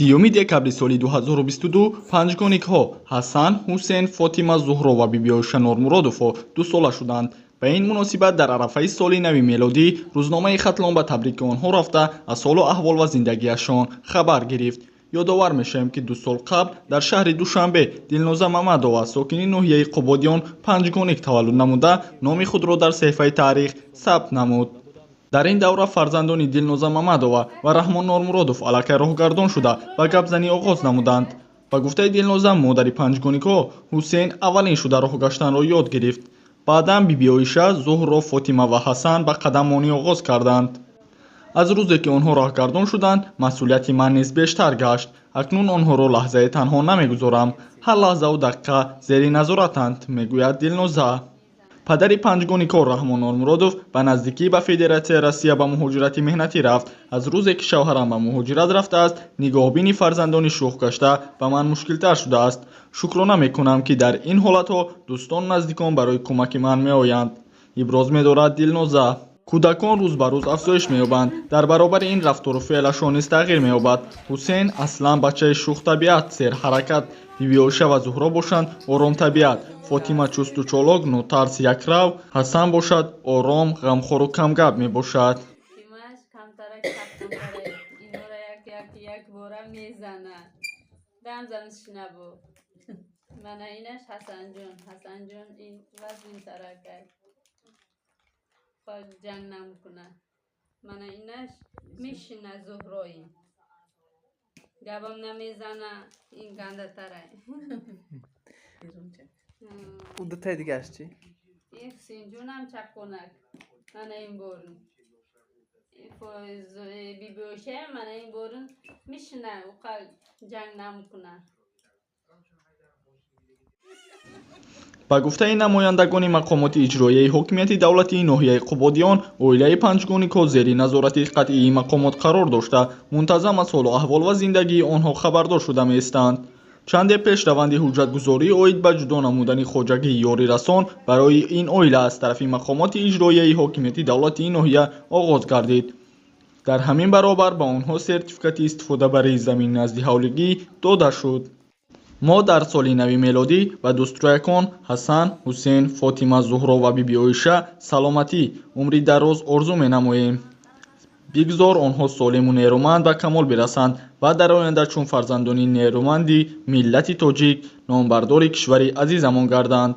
30 декабри соли 2022 панҷгоникҳо Ҳасан, Ҳусейн, Фотима Зуҳро ва биби Оиша Нормуродово дусола шуданд. Ба ин муносибат дар арафаи соли нави мелодӣ рӯзномаи Хатлон ба табрики онҳо рафта аз ҳолу аҳвол ва зиндагиашон хабар гирифт. Ёдовар мешавем ки 2 сол қабл дар шаҳри Душанбе Дилноза Мамадова сокини ноҳияи Қободиён панҷгоник таваллуд намуда номи худро дар сеҳифаи таърих сабт намуд. дар ин давра фарзандони Дилноза Мамадова ва Раҳмон Нормуродов аллакай роҳгардон шуда ба гапзанӣ оғоз намуданд. Ба гуфтаи Дилноза модари панҷгоникҳо Ҳусейн аввалин шуда роҳ гаштанро ёд гирифт. Баъдан биби Оиша, Зуҳро, Фотима ва Ҳасан ба қадамонӣ оғоз карданд. аз рӯзе ки онҳо роҳгардон шуданд масъулияти ман низ бештар гашт. акнун онҳоро лаҳзае танҳо намегузорам. ҳар лаҳзаву дақиқа зери назоратанд, мегӯяд Дилноза. падари панҷгоникҳо Раҳмон Нормуродов ба наздикӣ ба Федератсияи Россия ба муҳоҷирати меҳнатӣ рафт. аз рӯзе ки шавҳарам ба муҳоҷират рафтааст, нигоҳбини фарзандони шӯх гашта ба ман мушкилтар шудааст. шукрона мекунам ки дар ин ҳолатҳо дӯстону наздикон барои кӯмаки ман меоянд, иброз медорад Дилноза. кӯдакон рӯз ба рӯз афзоиш меёбанд. дар баробари ин рафтору феълашон низ тағйир меёбад. ҳусейн аслан бачаи шухтабиат, серҳаракат, биби Оиша ва Зуҳро бошанд оромтабиат, Фотима чусту чолок, нотарс якрав, Ҳасан бошад ором, ғамхору камгап мебошад. جنگ نمیکنه. من اینش میشینه زهرایی گبم نمیزنه این گنده تره. او دو تا دیگه چی؟ این سینجونم چکونک من این بورن بی بیوشه من این بورن میشینه او جنگ نمیکنه. ба гуфтаи намояндагони мақомоти иҷроияи ҳокимияти давлатии ноҳияи Қободиён, оилаи панҷгоникҳо зери назорати қатъии мақомот қарор дошта, мунтазам аз ҳолу аҳвол ва зиндагии онҳо хабардор шуда меистанд. чанде пеш раванди ҳуҷҷатгузорӣ оид ба ҷудо намудани хоҷагии ёрирасон барои ин оила аз тарафи мақомоти иҷроияи ҳокимияти давлатии ноҳия оғоз гардид. дар ҳамин баробар ба онҳо сертификати истифода барои замини назди ҳавлигӣ дода шуд. мо дар соли нави мелодӣ ба дӯстроякон Ҳасан, Ҳусейн, Фотима, Зуҳро ва биби Оиша саломатӣ, умри дароз орзу менамоем. бигзор онҳо солиму нерӯманд ба камол бирасанд ва дар оянда чун фарзандони нерӯманди миллати тоҷик номбардори кишвари азизамон гарданд.